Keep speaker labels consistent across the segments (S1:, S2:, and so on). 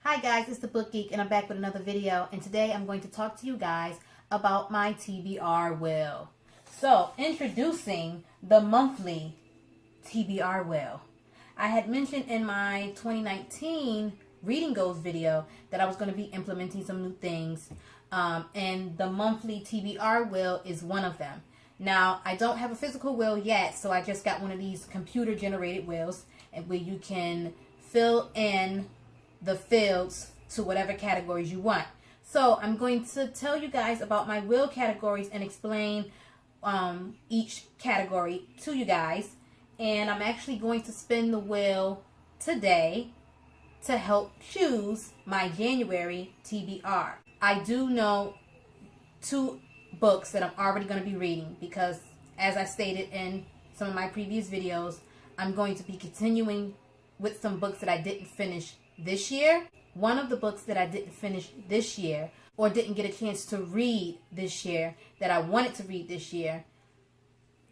S1: Hi guys, it's the Book Geek and I'm back with another video, and today I'm going to talk to you guys about my TBR will. So, introducing the monthly TBR will. I had mentioned in my 2019 reading goals video that I was going to be implementing some new things, and the monthly TBR will is one of them. Now, I don't have a physical will yet, so I just got one of these computer generated wills where you can fill in the fields to whatever categories you want. So I'm going to tell you guys about my will categories and explain each category to you guys. And I'm actually going to spin the wheel today to help choose my January TBR. I do know 2 books that I'm already going to be reading because, as I stated in some of my previous videos, I'm going to be continuing with some books that I didn't finish this year. One of the books that I didn't finish this year or didn't get a chance to read this year that I wanted to read this year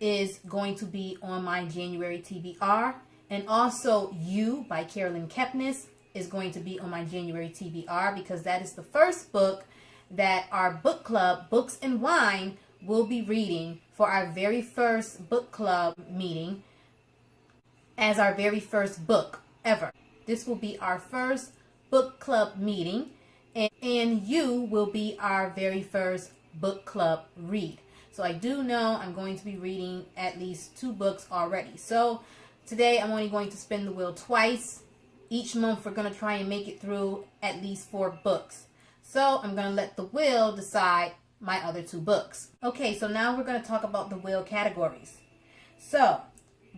S1: is going to be on my January TBR. And also You by Carolyn Kepnes is going to be on my January TBR because that is the first book that our book club, Books and Wine, will be reading for our very first book club meeting as our very first book ever. This will be our first book club meeting, and You will be our very first book club read. So I do know I'm going to be reading at least 2 books already. So today I'm only going to spin the wheel twice. Each month we're going to try and make it through at least 4 books. So I'm going to let the wheel decide my other 2 books. Okay, so now we're going to talk about the wheel categories. So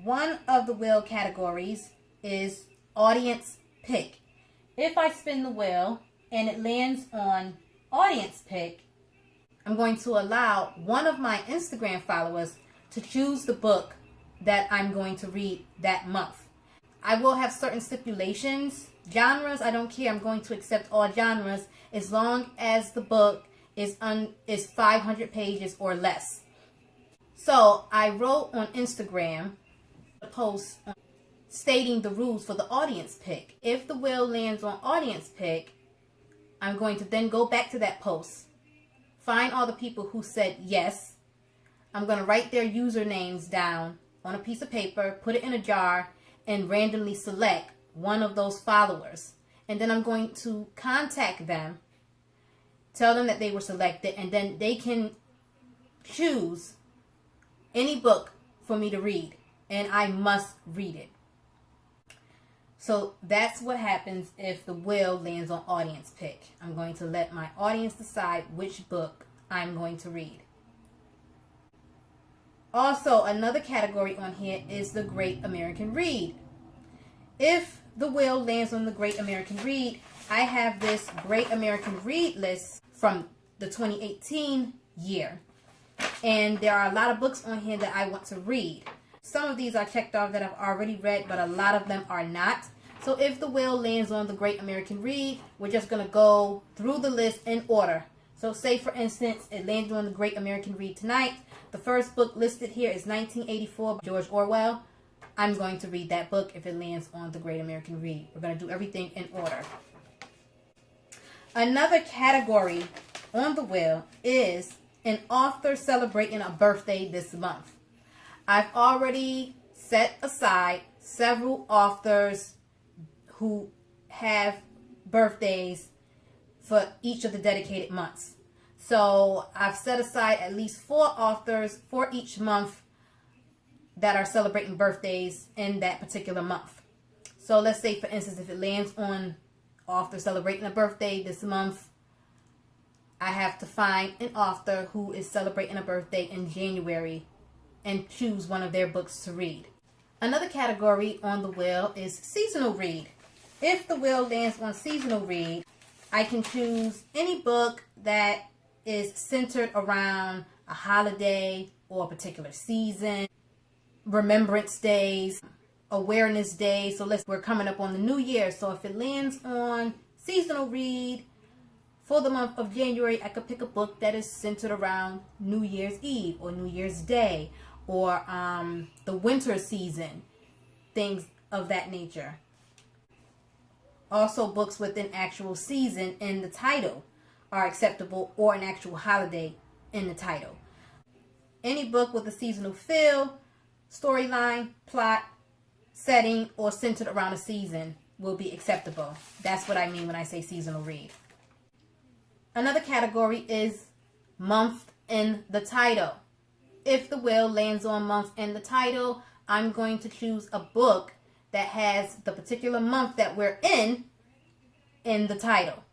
S1: one of the wheel categories is audience pick. If I spin the wheel and it lands on audience pick, I'm going to allow one of my Instagram followers to choose the book that I'm going to read that month. I will have certain stipulations. Genres, I don't care. I'm going to accept all genres as long as the book is 500 pages or less. So I wrote on Instagram a post stating the rules for the audience pick. If the wheel lands on audience pick, I'm going to then go back to that post, find all the people who said yes. I'm going to write their usernames down on a piece of paper, put it in a jar, and randomly select one of those followers. And then I'm going to contact them, tell them that they were selected, and then they can choose any book for me to read, and I must read it. So that's what happens if the wheel lands on audience pick. I'm going to let my audience decide which book I'm going to read. Also, another category on here is the Great American Read. If the wheel lands on the Great American Read, I have this Great American Read list from the 2018 year. And there are a lot of books on here that I want to read. Some of these are checked off that I've already read, but a lot of them are not. So if the wheel lands on the Great American Read, we're just going to go through the list in order. So say, for instance, it landed on the Great American Read tonight. The first book listed here is 1984 by George Orwell. I'm going to read that book if it lands on the Great American Read. We're going to do everything in order. Another category on the wheel is an author celebrating a birthday this month. I've already set aside several authors who have birthdays for each of the dedicated months. So I've set aside at least 4 authors for each month that are celebrating birthdays in that particular month. So let's say, for instance, if it lands on author celebrating a birthday this month, I have to find an author who is celebrating a birthday in January and choose one of their books to read. Another category on the wheel is seasonal read. If the wheel lands on seasonal read, I can choose any book that is centered around a holiday or a particular season, remembrance days, awareness days. So we're coming up on the new year. So if it lands on seasonal read for the month of January, I could pick a book that is centered around New Year's Eve or New Year's Day or the winter season, things of that nature. Also, books with an actual season in the title are acceptable, or an actual holiday in the title. Any book with a seasonal feel, storyline, plot, setting, or centered around a season will be acceptable. That's what I mean when I say seasonal read. Another category is month in the title. If the will lands on month in the title, I'm going to choose a book that has the particular month that we're in the title.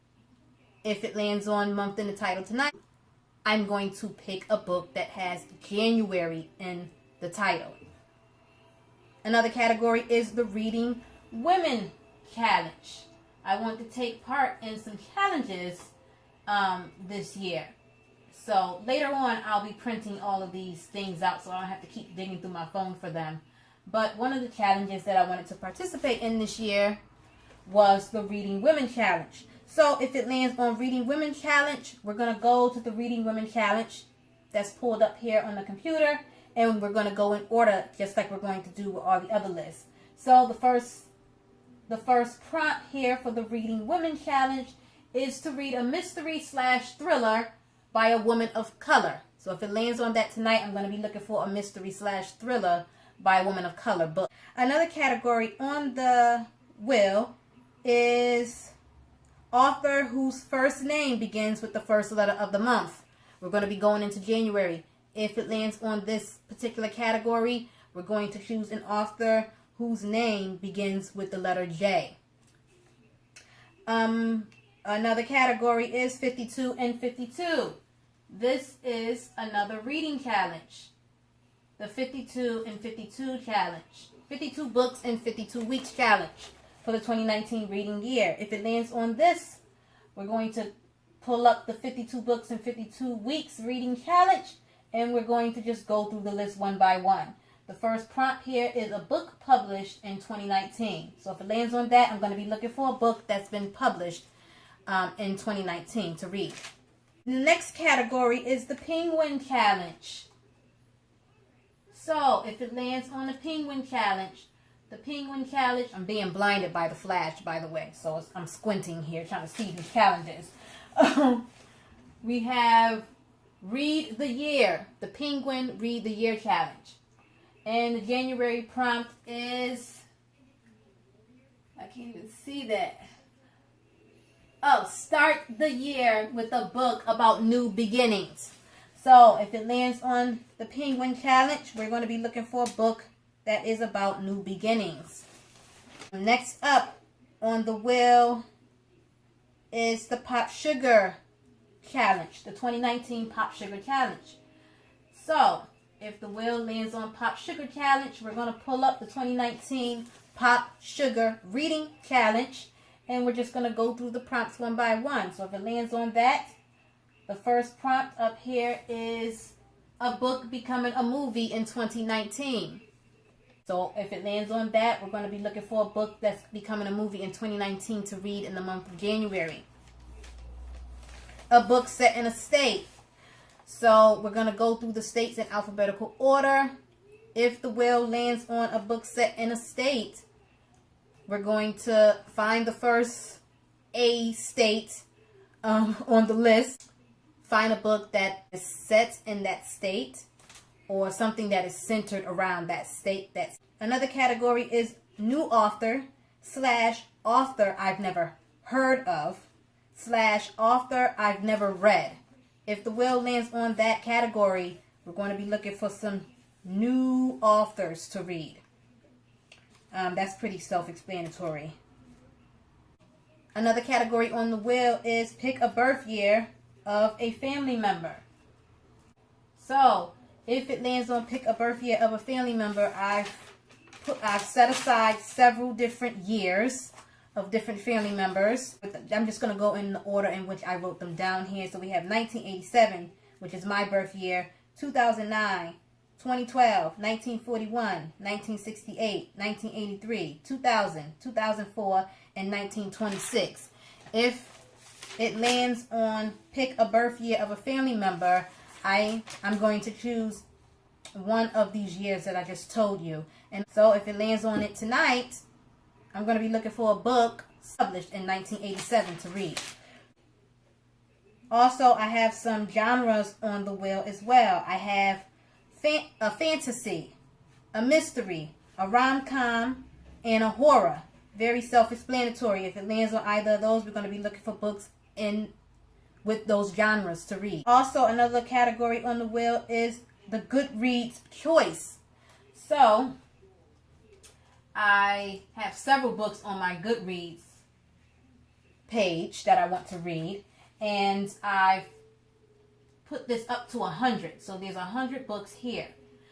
S1: If it lands on month in the title tonight, I'm going to pick a book that has January in the title. Another category is the Reading Women Challenge. I want to take part in some challenges this year. So later on, I'll be printing all of these things out so I don't have to keep digging through my phone for them. But one of the challenges that I wanted to participate in this year was the Reading Women Challenge. So if it lands on Reading Women Challenge, we're going to go to the Reading Women Challenge that's pulled up here on the computer. And we're going to go in order just like we're going to do with all the other lists. So the first prompt here for the Reading Women Challenge is to read a mystery/thriller by a woman of color. So if it lands on that tonight, I'm going to be looking for a mystery/thriller by a woman of color book. Another category on the will is author whose first name begins with the first letter of the month. We're going to be going into January. If it lands on this particular category, we're going to choose an author whose name begins with the letter J. Another category is 52 and 52. This is another reading challenge. The 52 and 52 challenge. 52 books in 52 weeks challenge for the 2019 reading year. If it lands on this, we're going to pull up the 52 books in 52 weeks reading challenge, and we're going to just go through the list one by one. The first prompt here is a book published in 2019. So if it lands on that, I'm going to be looking for a book that's been published in 2019 to read. The next category is the Penguin Challenge. So if it lands on the Penguin Challenge, I'm being blinded by the flash, by the way. So I'm squinting here trying to see these challenges. We have Read the Year, the Penguin Read the Year Challenge. And the January prompt is, I can't even see that. Oh, start the year with a book about new beginnings. So if it lands on the Penguin Challenge, we're going to be looking for a book that is about new beginnings. Next up on the will is the Pop Sugar Challenge, the 2019 Pop Sugar Challenge. So if the will lands on Pop Sugar Challenge, we're going to pull up the 2019 Pop Sugar Reading Challenge, and we're just going to go through the prompts one by one. So if it lands on that, the first prompt up here is a book becoming a movie in 2019. So if it lands on that, we're going to be looking for a book that's becoming a movie in 2019 to read in the month of January. A book set in a state. So we're going to go through the states in alphabetical order. If the will lands on a book set in a state, we're going to find the first A state on the list. Find a book that is set in that state or something that is centered around that state. Another category is new author / author I've never heard of / author I've never read. If the will lands on that category, we're going to be looking for some new authors to read. That's pretty self-explanatory. Another category on the will is pick a birth year of a family member. So if it lands on pick a birth year of a family member, I've set aside several different years of different family members. I'm just going to go in the order in which I wrote them down here. So we have 1987, which is my birth year, 2009, 2012, 1941, 1968, 1983, 2000, 2004, and 1926. If it lands on pick a birth year of a family member, I'm going to choose one of these years that I just told you. And so if it lands on it tonight, I'm going to be looking for a book published in 1987 to read. Also, I have some genres on the wheel as well. I have a fantasy, a mystery, a rom-com, and a horror. Very self-explanatory. If it lands on either of those, we're going to be looking for books with those genres to read. Also, another category on the wheel is the Goodreads choice. So, I have several books on my Goodreads page that I want to read, and I've put this up to 100. So there's 100 books here.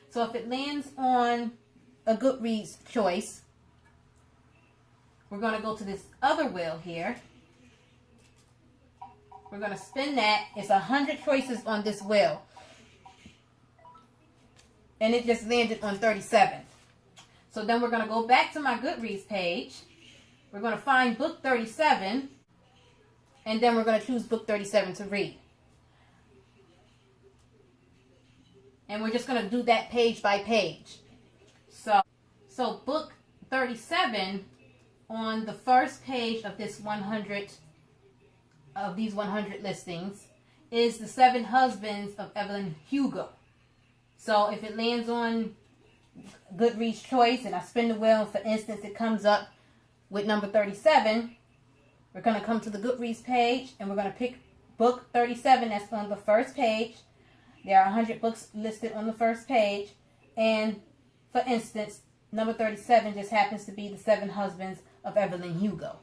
S1: So if it lands on a Goodreads choice, we're going to go to this other wheel here. We're going to spin that. It's 100 choices on this wheel. And it just landed on 37. So then we're going to go back to my Goodreads page. We're going to find book 37. And then we're going to choose book 37 to read. And we're just going to do that page by page. So book 37 on the first page of this 100 of these 100 listings is The Seven Husbands of Evelyn Hugo. So if it lands on Goodreads choice and I spin the wheel, for instance, it comes up with number 37, we're going to come to the Goodreads page and we're going to pick book 37 that's on the first page. There are 100 books listed on the first page, and for instance, number 37 just happens to be The Seven Husbands of Evelyn Hugo.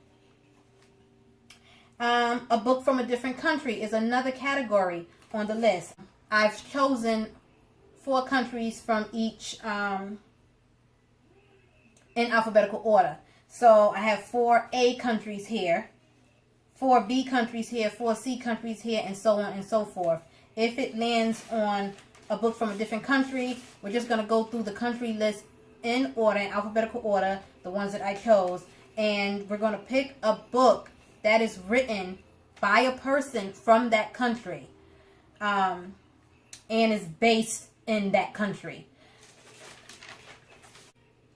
S1: A book from a different country is another category on the list. I've chosen 4 countries from each in alphabetical order. So I have 4 A countries here, 4 B countries here, 4 C countries here, and so on and so forth. If it lands on a book from a different country, we're just going to go through the country list in order, in alphabetical order, the ones that I chose. And we're going to pick a book that is written by a person from that country and is based in that country.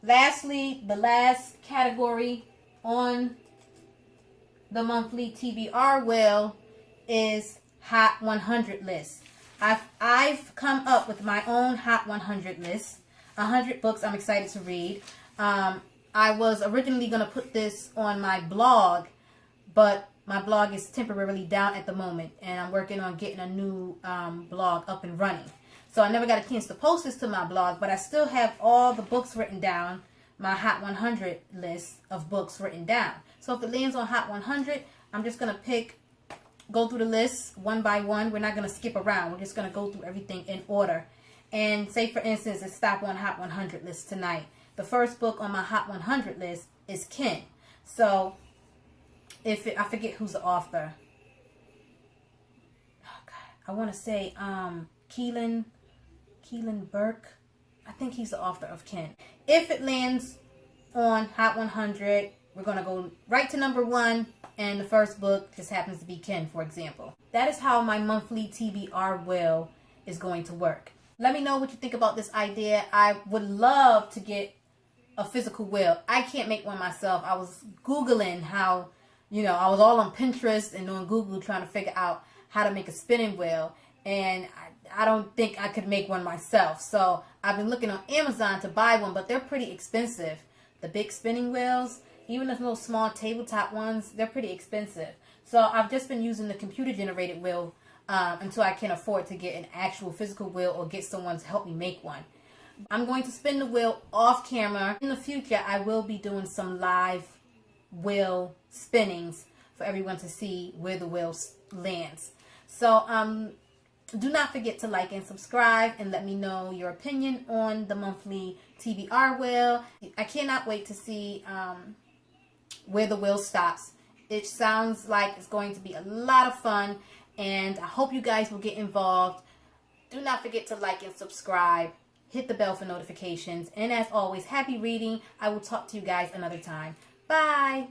S1: Lastly, the last category on the monthly TBR wheel is Hot 100 list. I've come up with my own Hot 100 list. 100 books I'm excited to read. I was originally going to put this on my blog, but my blog is temporarily down at the moment, and I'm working on getting a new blog up and running. So I never got a chance to post this to my blog, but I still have all the books written down, my Hot 100 list of books written down. So if it lands on Hot 100, I'm just going to go through the list one by one. We're not going to skip around. We're just going to go through everything in order. And say, for instance, let's stop on Hot 100 list tonight. The first book on my Hot 100 list is Kin. So, I forget who's the author. Oh, God. I want to say Keelan Burke. I think he's the author of Kin. If it lands on Hot 100, we're going to go right to number 1. And the first book just happens to be Kin, for example. That is how my monthly TBR wheel is going to work. Let me know what you think about this idea. I would love to get a physical wheel. I can't make one myself. I was Googling how, I was all on Pinterest and on Google trying to figure out how to make a spinning wheel. And I don't think I could make one myself. So I've been looking on Amazon to buy one, but they're pretty expensive. The big spinning wheels, even the little small tabletop ones, they're pretty expensive. So I've just been using the computer-generated wheel until I can afford to get an actual physical wheel or get someone to help me make one. I'm going to spin the wheel off camera. In the future, I will be doing some live wheel spinnings for everyone to see where the wheel lands. So do not forget to like and subscribe and let me know your opinion on the monthly TBR wheel. I cannot wait to see where the wheel stops. It sounds like it's going to be a lot of fun, and I hope you guys will get involved. Do not forget to like and subscribe. Hit the bell for notifications. And as always, happy reading. I will talk to you guys another time. Bye.